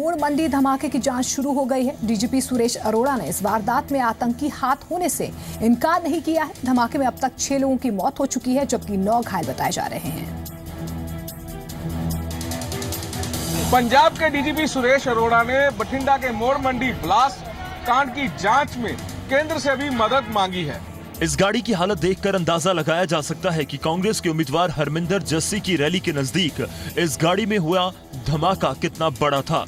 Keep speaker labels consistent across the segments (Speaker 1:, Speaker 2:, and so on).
Speaker 1: मोड़ मंडी धमाके की जांच शुरू हो गई है। डीजीपी सुरेश अरोड़ा ने इस वारदात में आतंकी हाथ होने से इनकार नहीं किया है। धमाके में अब तक 6 लोगों की मौत हो चुकी है, जबकि 9 घायल बताए जा रहे हैं।
Speaker 2: पंजाब के डीजीपी सुरेश अरोड़ा ने बठिंडा के मोड़ मंडी ब्लास्ट कांड की जांच में केंद्र से भी मदद मांगी है।
Speaker 3: इस गाड़ी की हालत देखकर अंदाजा लगाया जा सकता है कि कांग्रेस के उम्मीदवार हरमिंदर जस्सी की रैली के नजदीक इस गाड़ी में हुआ धमाका कितना बड़ा था।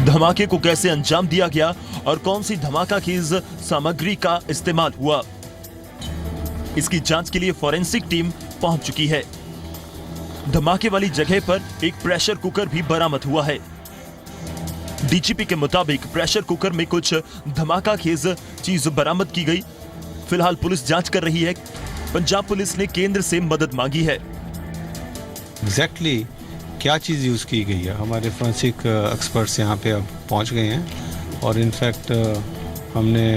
Speaker 3: धमाके को कैसे अंजाम दिया गया और कौन सी धमाका खेज सामग्री का इस्तेमाल हुआ, इसकी जांच के लिए फॉरेंसिक टीम पहुंच चुकी है। धमाके वाली जगह पर एक प्रेशर कुकर भी बरामद हुआ है। डीजीपी के मुताबिक प्रेशर कुकर में कुछ धमाका खेज चीज बरामद की गई। फिलहाल पुलिस जांच कर रही है। पंजाब पुलिस ने केंद्र से मदद मांगी है।
Speaker 4: एग्जैक्टली क्या चीज यूज की गई है, हमारे फोरेंसिक एक्सपर्ट्स यहाँ पे अब पहुंच गए हैं और इनफैक्ट हमने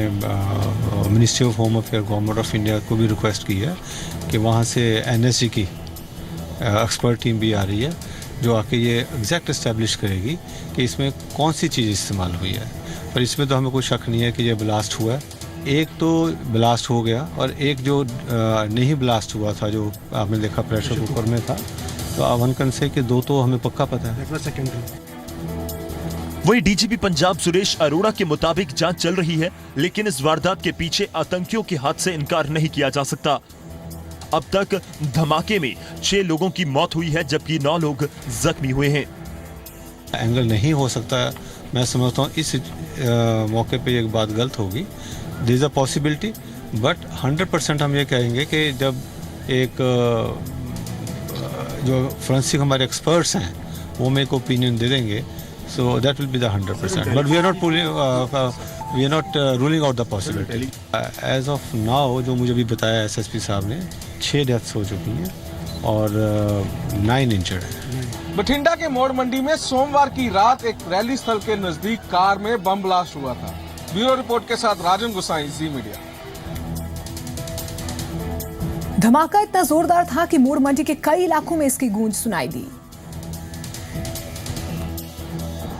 Speaker 4: ministry of home affair government of India को भी रिक्वेस्ट की है कि वहाँ से एनएसजी की एक्सपर्ट टीम भी आ रही है जो आके ये एग्जैक्ट इस्टेब्लिश करेगी कि इसमें कौन सी चीज़ इस्तेमाल हुई है। पर इसमें तो हमें कोई शक नहीं है कि ये ब्लास्ट हुआ है। एक तो ब्लास्ट हो गया और एक जो नहीं ब्लास्ट हुआ था, जो आपने देखा प्रेशर कुकर में था, तो वन कैन से कि 2 तो हमें पक्का पता है।
Speaker 3: वही डीजीपी पंजाब सुरेश अरोड़ा के मुताबिक जांच चल रही है, लेकिन इस वारदात के पीछे आतंकियों के हाथ से इनकार नहीं किया जा सकता। अब तक धमाके में 6 लोगों की मौत हुई है, जबकि 9 लोग जख्मी हुए हैं।
Speaker 4: एंगल नहीं हो सकता, मैं समझता हूँ इस मौके पे एक बात गलत होगी। There is a possibility, but 100% हम ये कहेंगे कि जब एक जो फोरेंसिक हमारे एक्सपर्ट्स हैं वो मेरे को ओपिनियन दे देंगे, so that will be the 100%. But we are not ruling out the possibility. As of now, जो मुझे भी बताया एसएसपी साहब ने, 6 डेथ्स हो चुकी हैं और 9 इंजर्ड हैं।
Speaker 2: बठिंडा के मोड़ मंडी में सोमवार की रात एक रैली स्थल के नजदीक कार में बम ब्लास्ट हुआ था। ब्यूरो रिपोर्ट के साथ राजन गुसाई, जी मीडिया।
Speaker 1: धमाका इतना जोरदार था कि मोड़ मंडी के कई इलाकों में इसकी गूंज सुनाई दी।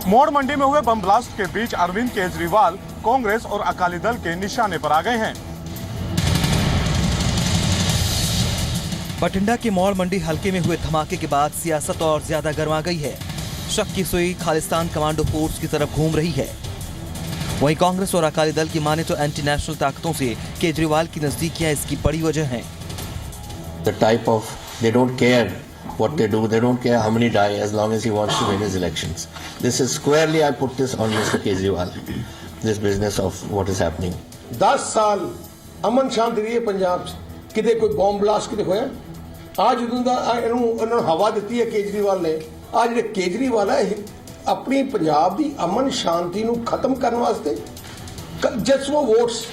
Speaker 5: मोड़ मंडी में हुए बम ब्लास्ट के बीच अरविंद केजरीवाल कांग्रेस और अकाली दल के निशाने पर आ गए हैं।
Speaker 6: बठिंडा के मोड़ मंडी हलके में हुए धमाके के बाद सियासत और ज्यादा गर्मा गई है। शक की सुई खालिस्तान कमांडो फोर्स की तरफ घूम रही है। वहीं कांग्रेस और अकाली दल की माने तो एंटी नेशनल ताकतों से केजरीवाल की नजदीकियां इसकी बड़ी वजह हैं।
Speaker 7: The type of, they don't care what they do, they don't care how many die as long as he wants to win his elections. This is squarely, I put this on Mr. Kejriwal, this business of what is happening.
Speaker 8: 10 साल अमन शांति रही है पंजाब च, किते कोई bomb blast किते होया? आज इन्होंने हवा दी है केजरीवाल ने। आज जो केजरीवाल है अपनी पंजाब की अमन शांति नू खत्म करने वास्ते जस्ट वो वोट्स।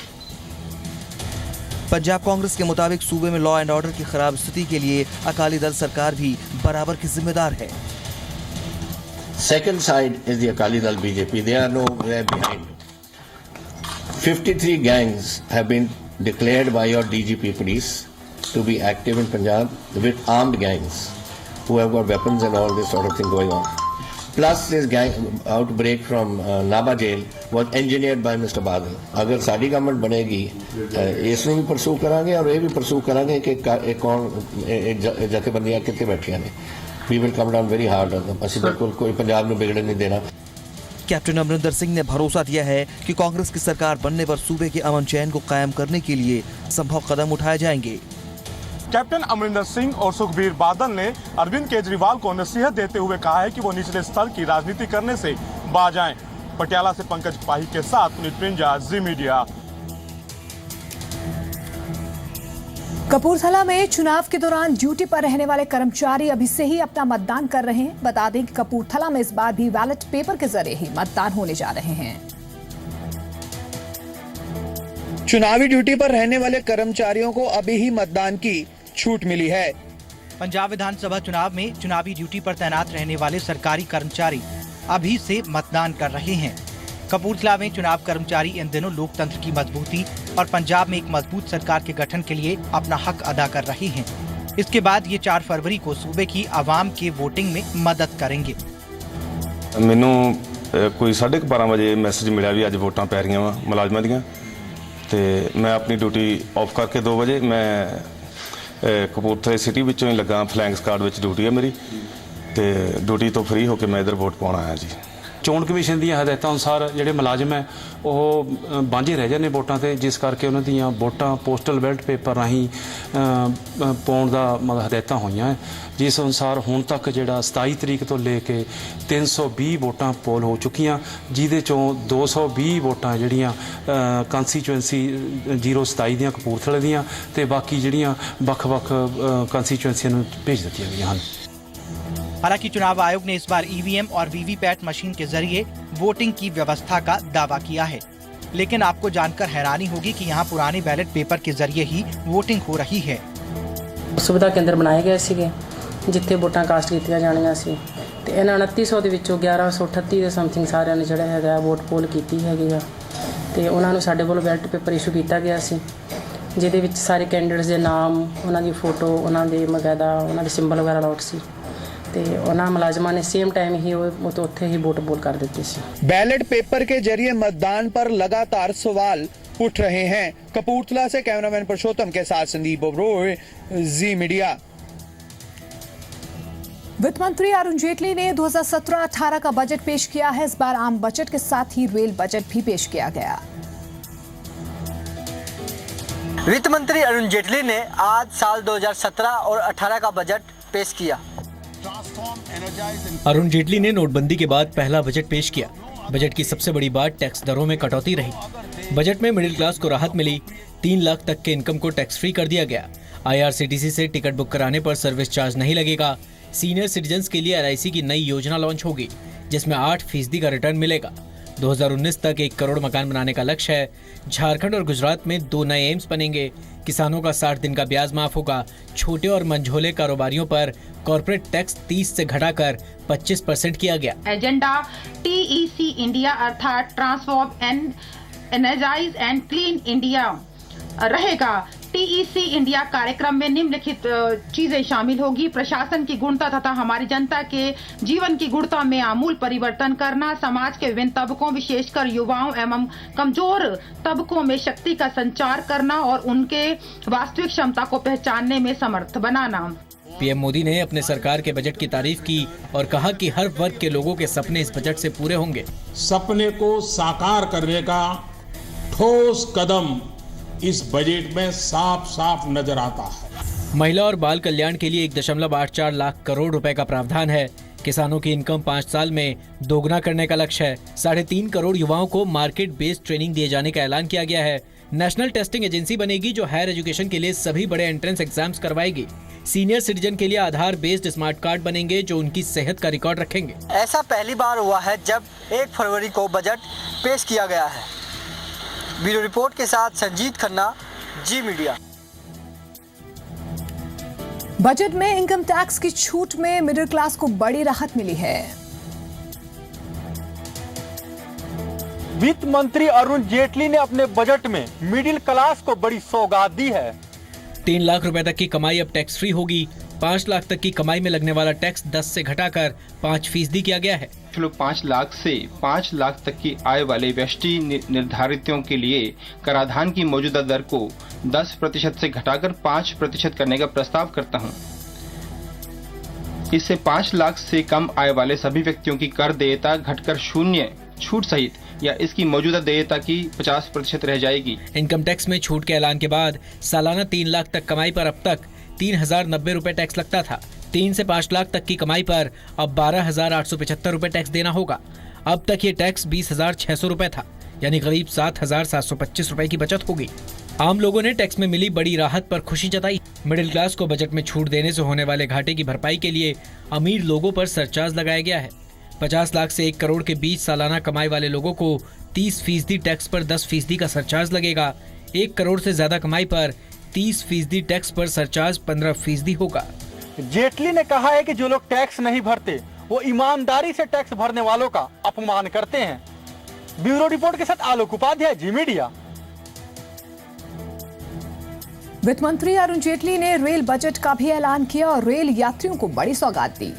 Speaker 6: पंजाब कांग्रेस के मुताबिक सूबे में लॉ एंड ऑर्डर की खराब स्थिति के लिए अकाली दल सरकार भी बराबर की जिम्मेदार है।
Speaker 7: Second side is the Akali Dal BJP. They are nowhere behind. 53 gangs have been declared by your DGP police to be active in Punjab with armed gangs who have got weapons and all this sort of thing going on. Plus this gang outbreak from Naba jail was engineered by Mr. Badal. अगर साडी government बनेगी इसमें भी परसू करांगे और ये भी परसू करांगे कि कौन जथेबंदियां कितने बैठियां ने। We will come down very hard on them. ਅਸੀਂ बिल्कुल कोई पंजाब ਨੂੰ बिगड़ने नहीं देना।
Speaker 6: कैप्टन अमरिंदर सिंह ने भरोसा दिया है कि कांग्रेस की सरकार बनने पर सूबे के अमन चैन को कायम करने के लिए संभव कदम उठाए जाएंगे।
Speaker 5: कैप्टन अमरिंदर सिंह और सुखबीर बादल ने अरविंद केजरीवाल को नसीहत देते हुए कहा है कि वो निचले स्तर की राजनीति करने से बाज आएं। पटियाला से पंकज पाही के साथ पुनीत प्रिंजा, जी मीडिया।
Speaker 1: कपूरथला में चुनाव के दौरान ड्यूटी पर रहने वाले कर्मचारी अभी से ही अपना मतदान कर रहे हैं। बता दें कि कपूरथला में इस बार भी बैलेट पेपर के जरिए ही मतदान होने जा रहे हैं।
Speaker 9: चुनावी ड्यूटी पर रहने वाले कर्मचारियों को अभी ही मतदान की छूट मिली है।
Speaker 10: पंजाब विधानसभा चुनाव में चुनावी ड्यूटी पर तैनात रहने वाले सरकारी कर्मचारी अभी से मतदान कर रहे हैं। कपूरथला में चुनाव कर्मचारी इन दिनों लोकतंत्र की मजबूती और पंजाब में एक मजबूत सरकार के गठन के लिए अपना हक अदा कर रहे हैं। इसके बाद ये 4 फरवरी को सूबे की आवाम के वोटिंग में मदद करेंगे।
Speaker 11: मैनू कोई 12:30 वजे मैसेज मिला भी अज वोटां पै रही वा मुलाजमां दियां, ते मैं अपनी ड्यूटी ऑफ करके 2 बजे मैं कपूरथले सिटी विचों ही लगा, फ्लैंग स्क्वाड विच ड्यूटी है मेरी, ते ड्यूटी तो फ्री होकर मैं इधर वोट पाउण आया जी।
Speaker 12: ਚੋਣ ਕਮਿਸ਼ਨ ਦੀਆਂ ਹਦਾਇਤਾਂ ਅਨੁਸਾਰ ਜਿਹੜੇ ਮੁਲਾਜ਼ਮ ਹੈ ਉਹ ਵਾਂਝੇ ਰਹਿ ਜਾਂਦੇ ਵੋਟਾਂ ਤੇ, ਜਿਸ ਕਰਕੇ ਉਹਨਾਂ ਦੀਆਂ ਵੋਟਾਂ ਪੋਸਟਲ ਬੈਲਟ ਪੇਪਰ ਰਾਹੀਂ ਪਾਉਣ ਦਾ ਹਦਾਇਤਾਂ ਹੋਈਆਂ, ਜਿਸ ਅਨੁਸਾਰ ਹੁਣ ਤੱਕ ਜਿਹੜਾ 27 ਤਰੀਕ ਤੋਂ ਲੈ ਕੇ 320 ਵੋਟਾਂ ਪੋਲ ਹੋ ਚੁੱਕੀਆਂ, ਜਿਹਦੇ ਚੋਂ 220 ਵੋਟਾਂ ਜਿਹੜੀਆਂ ਕੰਸਟੀਚੁਐਂਸੀ 027 ਦੀਆਂ ਕਪੂਰਥਲੇ ਦੀਆਂ ਤੇ ਬਾਕੀ ਜਿਹੜੀਆਂ ਵੱਖ-ਵੱਖ ਕੰਸਟੀਚੁਐਂਸੀਆਂ ਨੂੰ ਭੇਜ ਦਿੱਤੀਆਂ ਗਈਆਂ ਹਨ।
Speaker 10: हालांकि चुनाव आयोग ने इस बार ईवीएम और वीवीपैट मशीन के जरिए वोटिंग की व्यवस्था का दावा किया है, लेकिन आपको जानकर हैरानी होगी कि यहाँ पुराने बैलेट पेपर के जरिए ही वोटिंग हो रही है।
Speaker 13: सुविधा केंद्र बनाए गए ਸੀਗੇ ਜਿੱਥੇ ਵੋਟਾਂ ਕਾਸਟ ਕੀਤੀਆਂ ਜਾਣੀਆਂ ਸੀ, ਤੇ ਇਹਨਾਂ 2900 ਦੇ ਵਿੱਚੋਂ 1138 ਦੇ ਸਮਥਿੰਗ ਸਾਰਿਆਂ ਨੇ ਜਿਹੜਾ ਹੈਗਾ ਵੋਟ ਪੋਲ ਕੀਤੀ ਹੈਗੀ ਆ, ਤੇ ਉਹਨਾਂ ਨੂੰ ਸਾਡੇ ਵੱਲੋਂ ਬੈਲਟ ਪੇਪਰ ਇਸ਼ੂ ਕੀਤਾ ਗਿਆ ਸੀ, ਜਿਹਦੇ ਵਿੱਚ ਸਾਰੇ ਕੈਂਡੀਡੇਟਸ ਦੇ ਨਾਮ, ਉਹਨਾਂ ਦੀ ਫੋਟੋ, ਉਹਨਾਂ ਦੇ ਮਗਾਦਾ ਉਹਨਾਂ ਦੇ ਸਿੰਬਲ ਵਗੈਰਾ ਲਾਉਟ ਸੀ, ਤੇ ਉਹਨਾਂ ਮੁਲਾਜ਼ਮਾਂ ਨੇ सेम टाइम ही वो तो ਉੱਥੇ ही वोट पोल कर देती थी।
Speaker 9: बैलेट पेपर के जरिए मतदान पर लगातार सवाल उठ रहे हैं। कपूरथला से कैमरामैन पुरुषोत्तम के साथ संदीप ओबरोय, जी मीडिया।
Speaker 1: वित्त मंत्री अरुण जेटली ने 2017-18 का बजट पेश किया है। इस बार आम बजट के साथ ही रेल बजट भी पेश किया गया।
Speaker 14: वित्त मंत्री अरुण जेटली ने आज साल 2017 और 18 का बजट पेश किया।
Speaker 15: अरुण जेटली ने नोटबंदी के बाद पहला बजट पेश किया। बजट की सबसे बड़ी बात टैक्स दरों में कटौती रही। बजट में मिडिल क्लास को राहत मिली। 3 लाख तक के इनकम को टैक्स फ्री कर दिया गया। IRCTC से टिकट बुक कराने पर सर्विस चार्ज नहीं लगेगा। सीनियर सिटीजन्स के लिए LIC की नई योजना लॉन्च होगी, जिसमें 8% का रिटर्न मिलेगा। 2019 तक 1 करोड़ मकान बनाने का लक्ष्य है। झारखंड और गुजरात में 2 नए एम्स बनेंगे। किसानों का 60 दिन का ब्याज माफ होगा। छोटे और मंझोले कारोबारियों पर कॉर्पोरेट टैक्स 30 से घटाकर 25% किया गया।
Speaker 16: एजेंडा TEC इंडिया अर्थात transform and energize and clean India रहेगा। TEC इंडिया कार्यक्रम में निम्नलिखित चीजें शामिल होगी: प्रशासन की गुणवत्ता तथा हमारी जनता के जीवन की गुणवत्ता में आमूल परिवर्तन करना, समाज के विभिन्न तबकों विशेषकर युवाओं एवं कमजोर तबकों में शक्ति का संचार करना और उनके वास्तविक क्षमता को पहचानने में समर्थ बनाना।
Speaker 15: PM मोदी ने अपने सरकार के बजट की तारीफ की और कहा कि हर वर्ग के लोगों के सपने इस बजट से पूरे होंगे।
Speaker 17: सपने को साकार करने का ठोस कदम इस बजट में साफ साफ नजर आता है।
Speaker 15: महिला और बाल कल्याण के लिए 1.84 लाख करोड़ रुपए का प्रावधान है। किसानों की इनकम 5 साल में दोगुना करने का लक्ष्य है। 3.5 करोड़ युवाओं को मार्केट बेस्ड ट्रेनिंग दिए जाने का ऐलान किया गया है। नेशनल टेस्टिंग एजेंसी बनेगी जो हायर एजुकेशन के लिए सभी बड़े एंट्रेंस एग्जाम्स करवाएगी। सीनियर सिटीजन के लिए आधार बेस्ड स्मार्ट कार्ड बनेंगे जो उनकी सेहत का रिकॉर्ड रखेंगे।
Speaker 14: ऐसा पहली बार हुआ है जब 1 फरवरी को बजट पेश किया गया है। ब्यूरो रिपोर्ट के साथ संजीत खन्ना, जी मीडिया।
Speaker 1: बजट में इनकम टैक्स की छूट में मिडिल क्लास को बड़ी राहत मिली है।
Speaker 5: वित्त मंत्री अरुण जेटली ने अपने बजट में मिडिल क्लास को बड़ी सौगात दी है।
Speaker 15: 3 लाख रुपए तक की कमाई अब टैक्स फ्री होगी। 5 लाख तक की कमाई में लगने वाला टैक्स 10 से घटाकर 5% किया गया है।
Speaker 18: 5 लाख से 5 लाख तक की आय वाले व्यष्टि निर्धारितों के लिए कराधान की मौजूदा दर को 10% से घटाकर 5% करने का प्रस्ताव करता हूं। इससे 5 लाख से कम आय वाले सभी व्यक्तियों की कर देयता घटकर 0 छूट सहित या इसकी मौजूदा देयता की 50% रह जाएगी।
Speaker 15: इनकम टैक्स में छूट के ऐलान के बाद सालाना 3 लाख तक कमाई पर अब तक 3090 रुपए टैक्स लगता था। 3 से 5 लाख तक की कमाई पर अब 12875 रुपए टैक्स देना होगा। अब तक ये टैक्स 20600 रुपए था, यानी करीब 7725 रुपए की बचत होगी। आम लोगों ने टैक्स में मिली बड़ी राहत पर खुशी जताई। मिडिल क्लास को बजट में छूट देने से होने वाले घाटे की भरपाई के लिए अमीर लोगों पर सरचार्ज लगाया गया है। 50 लाख से 1 करोड़ के बीच सालाना कमाई वाले लोगों को 30% टैक्स पर 10% का सरचार्ज लगेगा। 1 करोड़ से ज्यादा कमाई पर 30% टैक्स पर सरचार्ज 15% होगा।
Speaker 5: जेटली ने कहा है कि जो लोग टैक्स नहीं भरते वो ईमानदारी से टैक्स भरने वालों का अपमान करते हैं।
Speaker 19: ब्यूरो रिपोर्ट के साथ आलोक उपाध्याय, जी मीडिया।
Speaker 1: वित्त मंत्री अरुण जेटली ने रेल बजट का भी ऐलान किया और रेल यात्रियों को बड़ी सौगात दी।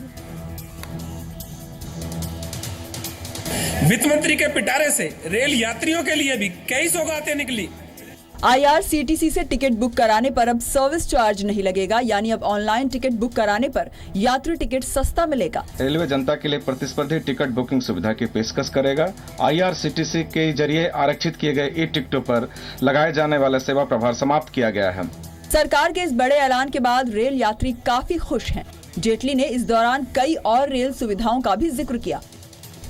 Speaker 20: वित्त मंत्री के पिटारे से रेल यात्रियों के लिए भी कई सौगातें निकली।
Speaker 21: IRCTC से टिकट बुक कराने पर अब सर्विस चार्ज नहीं लगेगा, यानी अब ऑनलाइन टिकट बुक कराने पर यात्री टिकट सस्ता मिलेगा।
Speaker 18: रेलवे जनता के लिए प्रतिस्पर्धी टिकट बुकिंग सुविधा की पेशकश करेगा। IRCTC के जरिए आरक्षित किए गए ई टिकटों पर लगाए जाने वाला सेवा प्रभार समाप्त किया गया है।
Speaker 21: सरकार के इस बड़े ऐलान के बाद रेल यात्री काफी खुश हैं। जेटली ने इस दौरान कई और रेल सुविधाओं का भी जिक्र किया।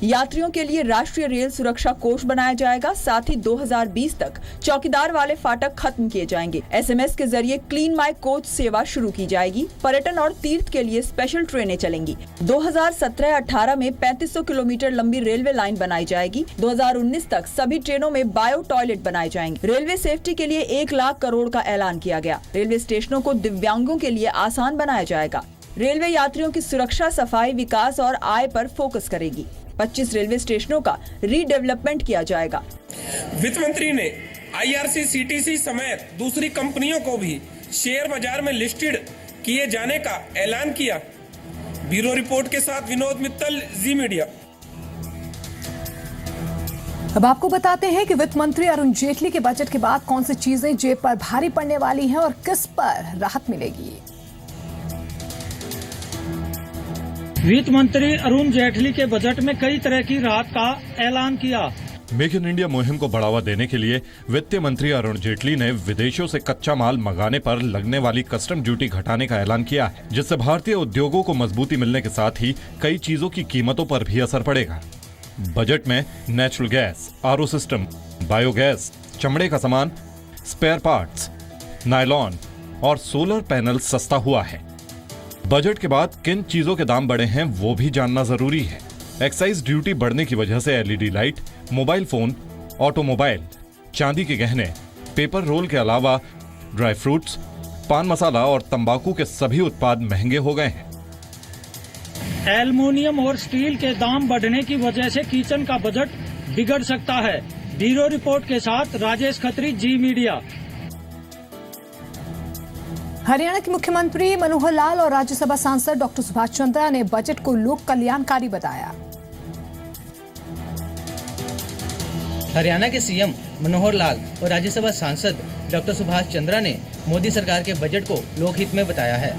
Speaker 21: यात्रियों के लिए राष्ट्रीय रेल सुरक्षा कोष बनाया जाएगा। साथ ही 2020 तक चौकीदार वाले फाटक खत्म किए जाएंगे। SMS के जरिए क्लीन माई कोच सेवा शुरू की जाएगी। पर्यटन और तीर्थ के लिए स्पेशल ट्रेनें चलेंगी। 2017-18 में 3500 किलोमीटर लंबी रेलवे लाइन बनाई जाएगी। 2019 तक सभी ट्रेनों में बायो टॉयलेट बनाए जाएंगे। रेलवे सेफ्टी के लिए 1 लाख करोड़ का ऐलान किया गया। रेलवे स्टेशनों को दिव्यांगों के लिए आसान बनाया जाएगा। रेलवे यात्रियों की सुरक्षा, सफाई, विकास और आय पर फोकस करेगी। 25 रेलवे स्टेशनों का रीडेवलपमेंट किया जाएगा।
Speaker 20: वित्त मंत्री ने IRCTC समेत दूसरी कंपनियों को भी शेयर बाजार में लिस्टेड किए जाने का ऐलान किया। ब्यूरो रिपोर्ट के साथ विनोद मित्तल, जी मीडिया।
Speaker 1: अब आपको बताते हैं कि वित्त मंत्री अरुण जेटली के बजट के बाद कौन सी चीजें जेब पर भारी पड़ने वाली हैं और किस पर राहत मिलेगी।
Speaker 22: वित्त मंत्री अरुण जेटली के बजट में कई तरह की राहत का ऐलान किया।
Speaker 23: मेक इन इंडिया मुहिम को बढ़ावा देने के लिए वित्त मंत्री अरुण जेटली ने विदेशों से कच्चा माल मंगाने पर लगने वाली कस्टम ड्यूटी घटाने का ऐलान किया है, जिससे भारतीय उद्योगों को मजबूती मिलने के साथ ही कई चीजों की कीमतों पर भी असर पड़ेगा। बजट में natural gas, RO system, biogas, चमड़े का सामान, स्पेयर पार्ट्स, नायलॉन और सोलर पैनल सस्ता हुआ है। बजट के बाद किन चीजों के दाम बढ़े हैं वो भी जानना जरूरी है। एक्साइज ड्यूटी बढ़ने की वजह से LED light, mobile phone, automobile, चांदी के गहने, पेपर रोल के अलावा ड्राई फ्रूट्स, पान मसाला और तंबाकू के सभी उत्पाद महंगे हो गए हैं।
Speaker 22: एल्युमिनियम और स्टील के दाम बढ़ने की वजह से किचन का बजट बिगड़ सकता है। ब्यूरो रिपोर्ट के साथ राजेश खत्री, जी मीडिया।
Speaker 1: हरियाणा के मुख्यमंत्री मनोहर लाल और राज्यसभा सांसद डॉक्टर सुभाष चंद्रा ने बजट को लोक कल्याणकारी बताया।
Speaker 24: हरियाणा के CM मनोहर लाल और राज्यसभा सांसद डॉक्टर सुभाष चंद्रा ने मोदी सरकार के बजट को लोकहित में बताया है।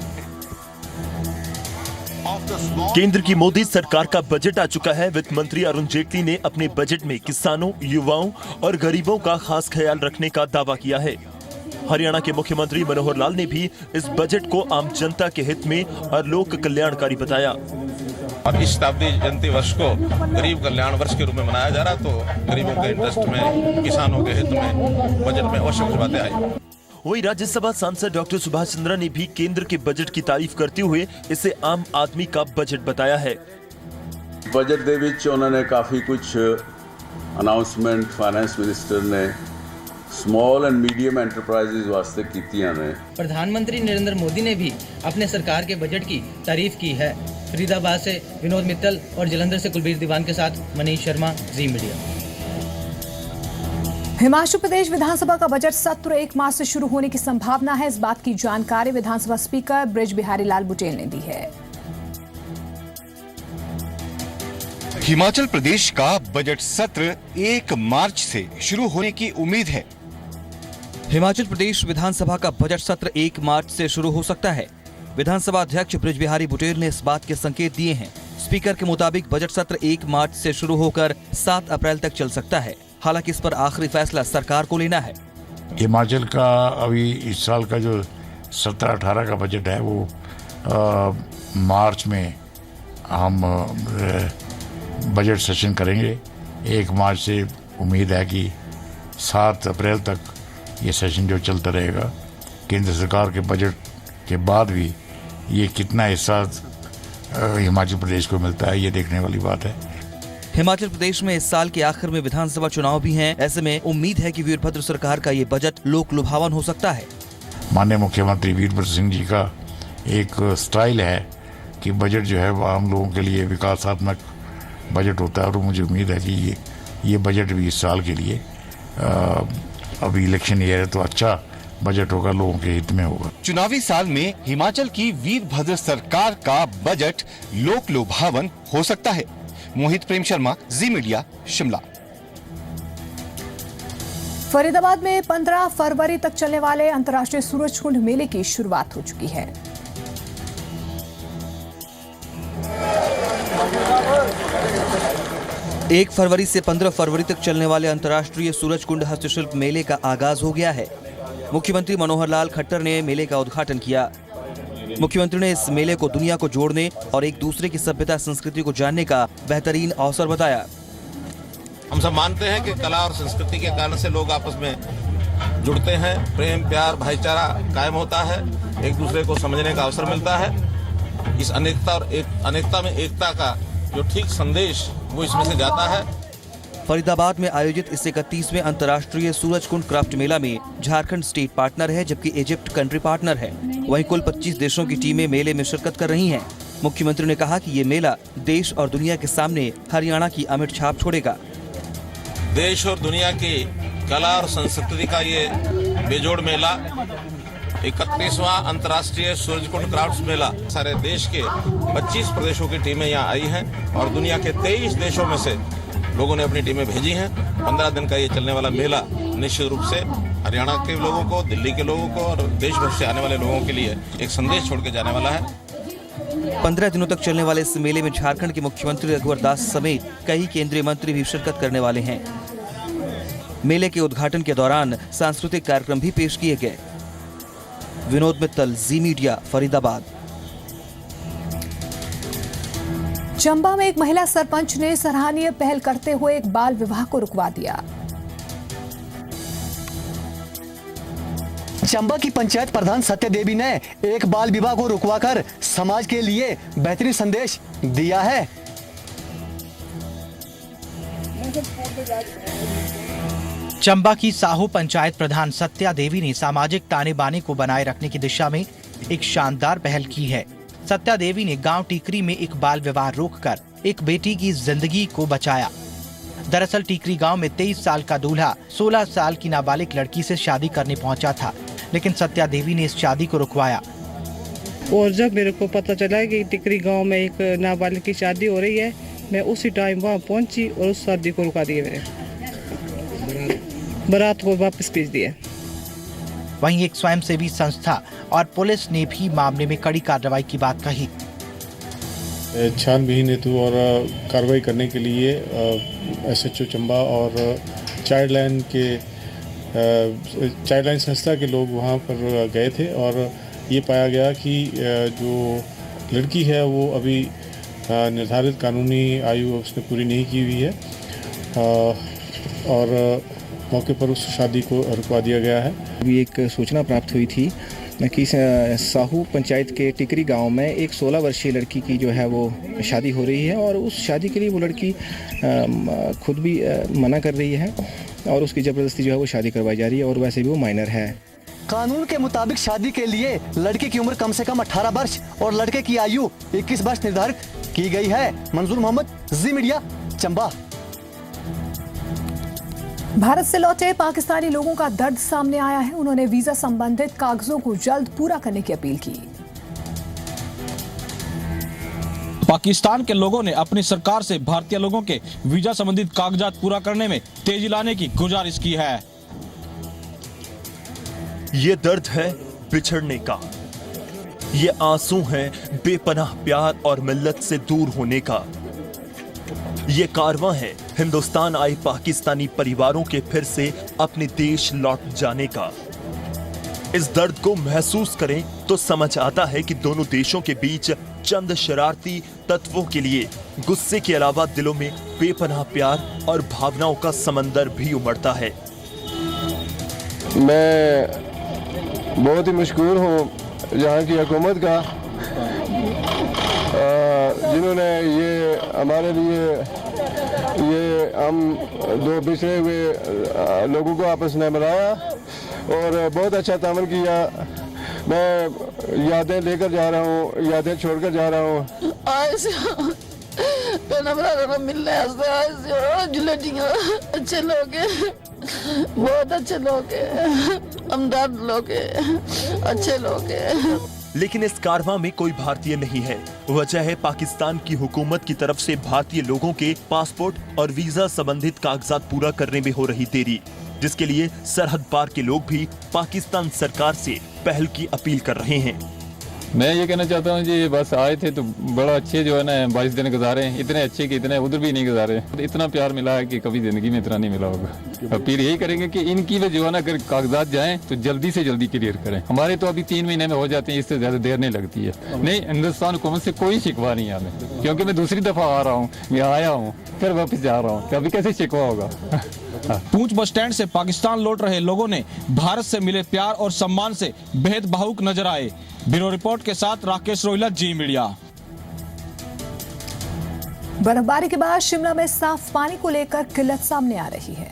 Speaker 3: केंद्र की मोदी सरकार का बजट आ चुका है। वित्त मंत्री अरुण जेटली ने अपने बजट में किसानों, युवाओं और गरीबों का खास ख्याल रखने का दावा किया है। हरियाणा के मुख्यमंत्री मनोहर लाल ने भी इस बजट को आम जनता के हित में और लोक कल्याणकारी बताया।
Speaker 25: और इस शताब्दी जयंती वर्ष को गरीब कल्याण वर्ष के रूप में मनाया जा रहा, तो गरीबों के इंटरेस्ट में, किसानों के हित में बजट में अवश्य कुछ बातें आई।
Speaker 3: वहीं राज्यसभा सांसद डॉक्टर सुभाष चंद्रा ने भी केंद्र के बजट की तारीफ करते हुए इसे आम आदमी का बजट बताया है।
Speaker 26: बजट ਦੇ ਵਿੱਚ ਉਹਨਾਂ ਨੇ ਕਾਫੀ ਕੁਝ ਅਨਾਉਂਸਮੈਂਟ ਫਾਈਨੈਂਸ ਮਿਨਿਸਟਰ ਨੇ स्मॉल एंड मीडियम एंटरप्राइजेज वास्ते कीतियां ने।
Speaker 24: प्रधानमंत्री नरेंद्र मोदी ने भी अपने सरकार के बजट की तारीफ की है। फरीदाबाद से विनोद मित्तल और जलंधर से कुलबीर दीवान के साथ मनीष शर्मा, जी मीडिया।
Speaker 1: हिमाचल प्रदेश विधानसभा का बजट सत्र 1 मार्च से शुरू होने की संभावना है। इस बात की जानकारी विधानसभा स्पीकर बृज बिहारी लाल बुटेल ने दी है।
Speaker 27: हिमाचल प्रदेश का बजट सत्र 1 मार्च से शुरू होने की उम्मीद है।
Speaker 6: हिमाचल प्रदेश विधानसभा का बजट सत्र 1 मार्च से शुरू हो सकता है। विधानसभा अध्यक्ष बृज बिहारी बुटेल ने इस बात के संकेत दिए हैं। स्पीकर के मुताबिक बजट सत्र 1 मार्च से शुरू होकर 7 अप्रैल तक चल सकता है। हालांकि इस पर आखिरी फैसला सरकार को लेना है।
Speaker 28: हिमाचल का अभी इस साल का जो 17-18 का बजट है वो मार्च में हम बजट सेशन करेंगे। 1 मार्च से उम्मीद है कि 7 अप्रैल तक ये सेशन जो चलता रहेगा। केंद्र सरकार के बजट के बाद भी ये कितना हिस्सा हिमाचल प्रदेश को मिलता है, ये देखने वाली बात है।
Speaker 6: हिमाचल प्रदेश में इस साल के आखिर में विधानसभा चुनाव भी हैं। ऐसे में उम्मीद है कि वीरभद्र सरकार का ये बजट लोक लुभावन हो सकता है।
Speaker 28: माननीय मुख्यमंत्री वीरभद्र सिंह जी का एक स्टाइल है कि बजट जो है वो आम लोगों के लिए विकासात्मक बजट होता है और मुझे उम्मीद है कि ये बजट भी इस साल के लिए अभी इलेक्शन ईयर है तो अच्छा बजट होगा, लोगों के हित में होगा।
Speaker 27: चुनावी साल में हिमाचल की वीरभद्र सरकार का बजट लोक लुभावन हो सकता है। मोहित प्रेम शर्मा, जी मीडिया, शिमला।
Speaker 1: फरीदाबाद में 15 फरवरी तक चलने वाले अंतर्राष्ट्रीय सूरजकुंड मेले की शुरुआत हो चुकी है।
Speaker 6: एक फरवरी से 15 फरवरी तक चलने वाले अंतर्राष्ट्रीय सूरजकुंड हस्तशिल्प मेले का आगाज हो गया है। मुख्यमंत्री मनोहर लाल खट्टर ने मेले का उद्घाटन किया। मुख्यमंत्री ने इस मेले को दुनिया को जोड़ने और एक दूसरे की सभ्यता संस्कृति को जानने का बेहतरीन अवसर बताया।
Speaker 25: हम सब मानते हैं कि कला और संस्कृति के कारण से लोग आपस में जुड़ते हैं, प्रेम प्यार भाईचारा कायम होता है, एक दूसरे को समझने का अवसर मिलता है। इस अनेकता में एकता का जो ठीक संदेश वो इसमें से जाता है।
Speaker 6: फरीदाबाद में आयोजित इस 31वें अंतर्राष्ट्रीय सूरजकुंड क्राफ्ट मेला में झारखंड स्टेट पार्टनर है, जबकि इजिप्ट कंट्री पार्टनर है। वहीं कुल 25 देशों की टीमें मेले में शिरकत कर रही हैं। मुख्यमंत्री ने कहा कि ये मेला देश और दुनिया के सामने हरियाणा की अमिट छाप छोड़ेगा।
Speaker 25: देश और दुनिया की कला और संस्कृति का ये बेजोड़ मेला 31वां अंतर्राष्ट्रीय सूरजकुंड क्राफ्ट्स मेला, सारे देश के 25 प्रदेशों की टीमें यहाँ आई हैं और दुनिया के 23 देशों में से लोगों ने अपनी टीमें भेजी हैं। 15 दिन का ये चलने वाला मेला निश्चित रूप से हरियाणा के लोगों को, दिल्ली के लोगों को और देश भर से आने वाले लोगों के लिए एक संदेश छोड़ के जाने वाला है।
Speaker 6: 15 दिनों तक चलने वाले इस मेले में झारखंड के मुख्यमंत्री रघुवर दास समेत कई केंद्रीय मंत्री भी शिरकत करने वाले हैं। मेले के उद्घाटन के दौरान सांस्कृतिक कार्यक्रम भी पेश किए गए। विनोद मित्तल, जी मीडिया, फरीदाबाद।
Speaker 1: चंबा में एक महिला सरपंच ने सराहनीय पहल करते हुए एक बाल विवाह को रुकवा दिया।
Speaker 2: चंबा की पंचायत प्रधान सत्या देवी ने एक बाल विवाह को रुकवाकर समाज के लिए बेहतरीन संदेश दिया है।
Speaker 4: चंबा की साहू पंचायत प्रधान सत्या देवी ने सामाजिक ताने बाने को बनाए रखने की दिशा में एक शानदार पहल की है। सत्या देवी ने गांव टीकरी में एक बाल विवाह रोककर एक बेटी की जिंदगी को बचाया। दरअसल टीकरी गांव में 23 साल का दूल्हा 16 साल की नाबालिग लड़की से शादी करने पहुंचा था, लेकिन सत्या देवी ने इस शादी को रुकवाया।
Speaker 7: और जब मेरे को पता चला कि टिकरी गांव में एक नाबालिग की शादी हो रही है, मैं उसी टाइम वहां पहुंची और उस शादी को रुका दिया। मैंने बारात को वापस भेज दिया।
Speaker 4: वहीं एक स्वयंसेवी संस्था और पुलिस ने भी मामले में कड़ी कार्रवाई की बात कही।
Speaker 8: छानबीन हेतु और कार्रवाई करने के लिए SHO चंबा और चाइल्डलाइन संस्था के लोग वहां पर गए थे और ये पाया गया कि जो लड़की है वो अभी निर्धारित कानूनी आयु उसने पूरी नहीं की हुई है और मौके पर उस शादी को रुकवा दिया गया है।
Speaker 10: अभी एक सूचना प्राप्त हुई थी कि साहू पंचायत के टिकरी गांव में एक 16 वर्षीय लड़की की जो है वो शादी हो रही है और उस शादी के लिए वो लड़की खुद भी मना कर रही है और उसकी ज़बरदस्ती जो है वो शादी करवाई जा रही है और वैसे भी वो माइनर है।
Speaker 2: कानून के मुताबिक शादी के लिए लड़के की उम्र कम से कम 18 वर्ष और लड़के की आयु 21 वर्ष निर्धारित की गई है। मंजूर मोहम्मद, जी मीडिया, चंबा।
Speaker 1: भारत से लौटे पाकिस्तानी लोगों का दर्द सामने आया है। उन्होंने वीजा संबंधित कागजों को जल्द पूरा करने की अपील की।
Speaker 11: पाकिस्तान के लोगों ने अपनी सरकार से भारतीय लोगों के वीजा संबंधित कागजात पूरा करने में तेजी लाने की गुजारिश की है।
Speaker 3: ये दर्द है बिछड़ने का, ये आंसू है बेपनाह प्यार और मिल्लत से दूर होने का, ये कारवां है हिंदुस्तान आए पाकिस्तानी परिवारों के फिर से अपने देश लौट जाने का। इस दर्द को महसूस करें तो समझ आता है कि दोनों देशों के बीच चंद शरारती तत्वों के लिए गुस्से के अलावा दिलों में बेपनाह प्यार और भावनाओं का समंदर भी उमड़ता है।
Speaker 12: मैं बहुत ही मशकूर हूँ यहाँ की हुकूमत का, जिन्होंने ये हमारे लिए ये हम दो बिछड़े हुए लोगों को आपस में मिलाया और बहुत अच्छा तामल किया। मैं यादें लेकर जा रहा हूँ, यादें छोड़कर जा रहा हूँ।
Speaker 5: भरा मिलने आए जुलेटियाँ अच्छे लोग हैं, बहुत अच्छे लोग हैं, हमदर्द लोग हैं, अच्छे लोग हैं।
Speaker 3: लेकिन इस कारवां में कोई भारतीय नहीं है। वजह है पाकिस्तान की हुकूमत की तरफ से भारतीय लोगों के पासपोर्ट और वीजा संबंधित कागजात पूरा करने में हो रही देरी, जिसके लिए सरहद पार के लोग भी पाकिस्तान सरकार से पहल की अपील कर रहे हैं।
Speaker 9: मैं ये कहना चाहता हूँ जी, बस आए थे तो बड़ा अच्छे जो है ना 22 दिन गुजारे हैं, इतने अच्छे कि इतने उधर भी नहीं गुजारे। इतना प्यार मिला है कि कभी जिंदगी में इतना नहीं मिला होगा। अपील यही करेंगे कि इनकी जो है ना अगर कागजात जाएं तो जल्दी से जल्दी क्लियर करें। हमारे तो अभी 3 महीने में हो जाते हैं, इससे ज्यादा देर नहीं लगती है। नहीं, हिंदुस्तान हुकूमत से कोई शिकवा नहीं है हमें, क्योंकि मैं दूसरी दफा आ रहा हूँ, मैं आया हूँ फिर वापस जा रहा हूँ, अभी कैसे शिकवा होगा।
Speaker 11: पूंछ बस स्टैंड से पाकिस्तान लौट रहे लोगों ने भारत से मिले प्यार और सम्मान से बेहद भावुक नजर आए। ब्यूरो रिपोर्ट के साथ राकेश रोहिला, जी मीडिया।
Speaker 1: बर्फबारी के बाद शिमला में साफ पानी को लेकर किल्लत सामने आ रही है।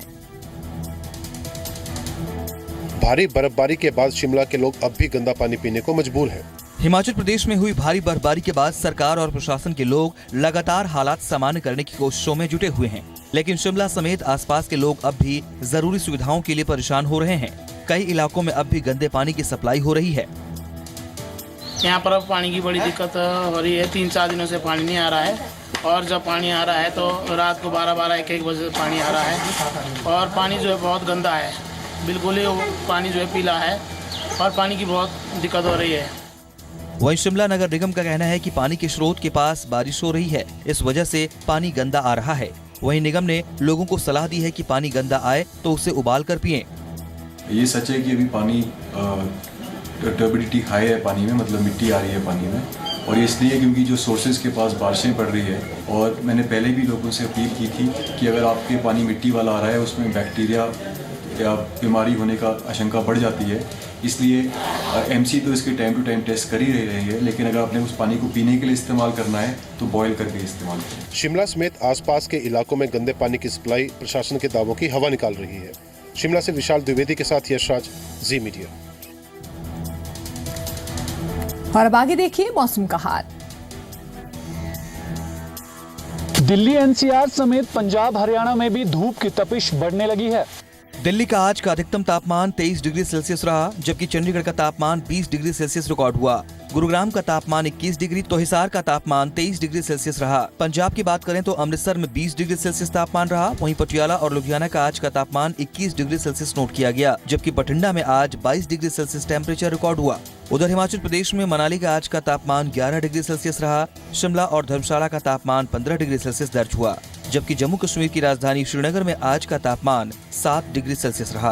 Speaker 13: भारी बर्फबारी के बाद शिमला के लोग अब भी गंदा पानी पीने को मजबूर हैं।
Speaker 6: हिमाचल प्रदेश में हुई भारी बर्फबारी के बाद सरकार और प्रशासन के लोग लगातार हालात सामान्य करने की कोशिशों में जुटे हुए हैं, लेकिन शिमला समेत आसपास के लोग अब भी जरूरी सुविधाओं के लिए परेशान हो रहे हैं। कई इलाकों में अब भी गंदे पानी की सप्लाई हो रही है।
Speaker 14: यहाँ पर अब पानी की बड़ी दिक्कत हो रही है। 3-4 दिनों से पानी नहीं आ रहा है, और जब पानी आ रहा है तो रात को 12-12, 1-1 बजे पानी आ रहा है, और पानी जो है बहुत गंदा है, बिल्कुल ही पानी जो है पीला है, और पानी की बहुत दिक्कत हो रही है।
Speaker 6: वहीं शिमला नगर निगम का कहना है कि पानी के स्रोत के पास बारिश हो रही है, इस वजह से पानी गंदा आ रहा है। वहीं निगम ने लोगों को सलाह दी है कि पानी गंदा आए तो उसे उबाल कर पिएं।
Speaker 15: ये सच है कि अभी पानी टर्बिडिटी हाई है पानी में, मतलब मिट्टी आ रही है पानी में, और ये इसलिए क्योंकि जो सोर्सेज के पास बारिशें पड़ रही है। और मैंने पहले भी लोगों से अपील की थी कि अगर आपके पानी मिट्टी वाला आ रहा है, उसमें बैक्टीरिया या बीमारी होने का आशंका बढ़ जाती है। इसलिए एमसी तो इसके टाइम टू टाइम टेस्ट कर ही रही है, लेकिन अगर आपने उस पानी को पीने के लिए इस्तेमाल करना है तो बॉयल करके इस्तेमाल करें।
Speaker 13: शिमला समेत आसपास के इलाकों में गंदे पानी की सप्लाई प्रशासन के दावों की हवा निकाल रही है। शिमला से विशाल द्विवेदी के साथ यशराज, जी मीडिया।
Speaker 1: और अब आगे देखिए मौसम का हाल।
Speaker 16: दिल्ली एनसीआर समेत पंजाब हरियाणा में भी धूप की तपिश बढ़ने लगी है।
Speaker 6: दिल्ली का आज का अधिकतम तापमान 23 डिग्री सेल्सियस रहा, जबकि चंडीगढ़ का तापमान 20 डिग्री सेल्सियस रिकॉर्ड हुआ। गुरुग्राम का तापमान 21 डिग्री तो हिसार का तापमान 23 डिग्री सेल्सियस रहा। पंजाब की बात करें तो अमृतसर में 20 डिग्री सेल्सियस तापमान रहा। वहीं पटियाला और लुधियाना का आज का तापमान 21 डिग्री सेल्सियस नोट किया गया, जबकि बठिंडा में आज 22 डिग्री सेल्सियस टेम्परेचर रिकॉर्ड हुआ। उधर हिमाचल प्रदेश में मनाली का आज का तापमान 11 डिग्री सेल्सियस रहा। शिमला और धर्मशाला का तापमान 15 डिग्री सेल्सियस दर्ज हुआ, जबकि जम्मू कश्मीर की राजधानी श्रीनगर में आज का तापमान 7 डिग्री सेल्सियस रहा।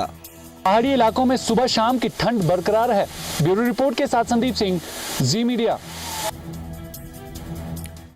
Speaker 16: पहाड़ी इलाकों में सुबह शाम की ठंड बरकरार है। ब्यूरो रिपोर्ट के साथ संदीप सिंह, जी मीडिया।